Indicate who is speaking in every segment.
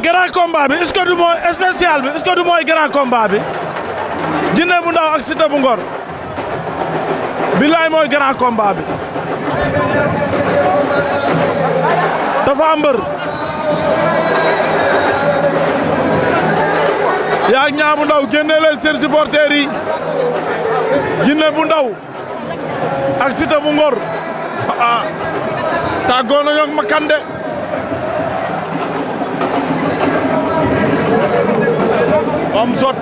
Speaker 1: grand combat bi est-ce que du mooy spécial bi est-ce que du mooy grand combat bi Jinne bu Ndaw ak Siteu bu Ngor billaay mooy grand combat bi Tapha Mbeur yaa Niang bu Ndaw génne leen seen supporters yi Jinne bu Ndaw ak Siteu bu Ngor tàggoo nañu ak Makande am sot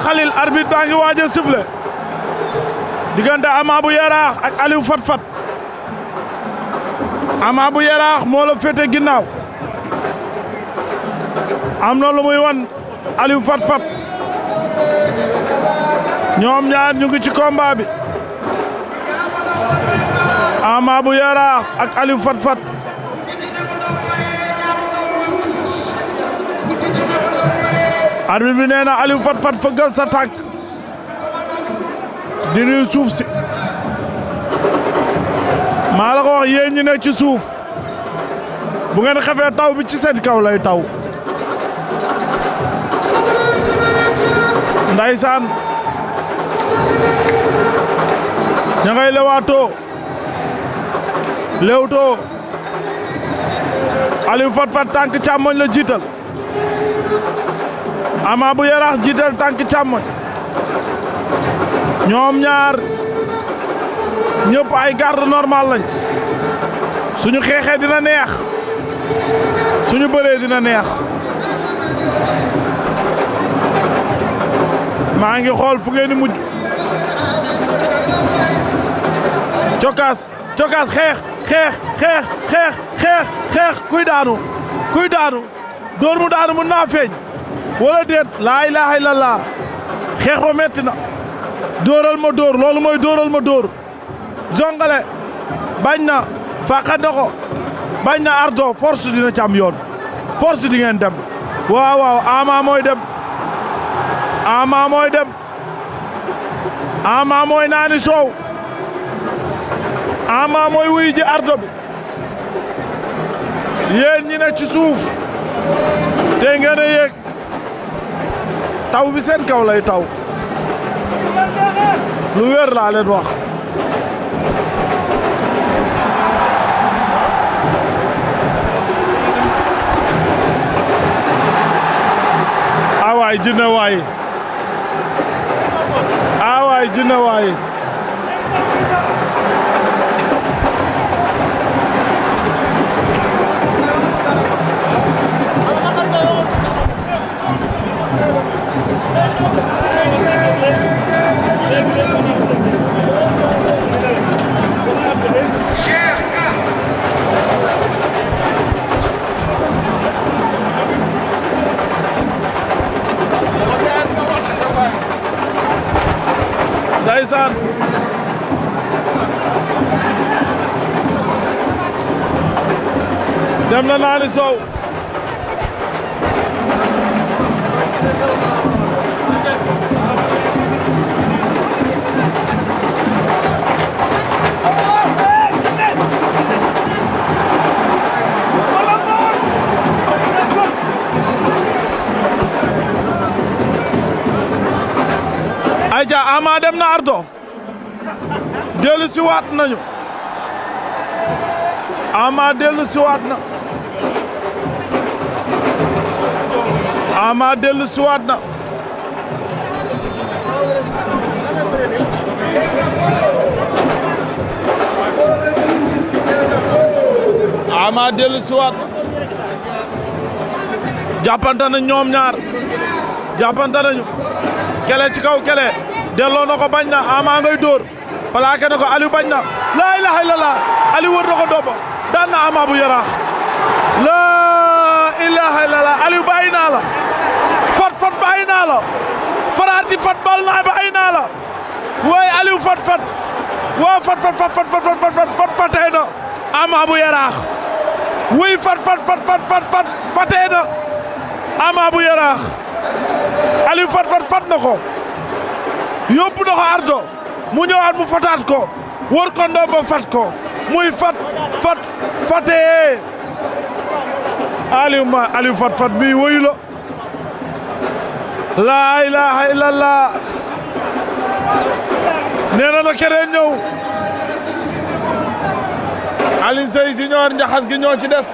Speaker 1: Khalil arbitre baa ngi waaj a sifflé diggante Ama bu Yaraax ak Aliou Fat Fat Ama bu Yaraax moo la féete ginnaaw am na lu muy wan Aliou Fat Fat ñoom ñaar ñu ngi ci combat bi Ama bu Yaraax ak Aliou Fat Fat arbitre bi nee na Aliou Fat Fat fëggal sa tànk di nuyu suuf si maa la ko wax yéen ñi ne ci suuf bu ngeen xefee taw bi ci seen kaw lay taw ndaysaan ña ngay lewaatoo lewtoo Aliou Fat Fat tànk càmmoñ la jiital Ama bu Yaraax jiital tànk càmmoñ ñoom ñaar ñëpp ay garde normal lañ suñu xeexee dina neex suñu bëree dina neex maa ngi xool fu ngeen di mujj cokaas xeex kuy daanu dóor mu daanu mun naa feeñ wala déet laa ilaaha illallah xeex ba metti na dóoral ma dóor loolu mooy dóoral ma dóor zongale bañ na fàqat na ko bañ na ardo force dina ci am yoon force di ngeen dem waaw Ama mooy dem Ama mooy naani soow Ama mooy wuy ji ardo bi yéen ñi ne ci suuf te ngeen a yéeg taw bi seen kaw lay taw lu wér laa leen wax awaay jinne waay ndeysaan dem na naani soow ayca Ama dem na ardo dellu si waat nañu Ama dellu si waat na Ama dellu si waat na Ama dellu si waat jàppante na ñoom ñaar jàppante nañu kele ci kaw kele delloo na ko bañ na Ama ngay dóor plaqué na ko Aliou bañ na laa ilaha illallah Aliou wër na ko ndomba daan na Ama bu Yaraax laa ilaha illallah Aliou bàyyi naa la fat bàyyi naa la faraati fat bal naa bàyyi naa la waaye Aliou fat waa fat fatee na Ama bu Yaraax wuy fat fatee na Ama bu Yaraax Aliou fat na ko yóbbu na ko ardo mu ñëwaat mu fataat ko wër ko ndomba fat ko muy fatee Aliou fat mi woyu la laa ilaha illallah nee na keneen ñëw Alioune Seye Junior njaxas gi ñoo ci des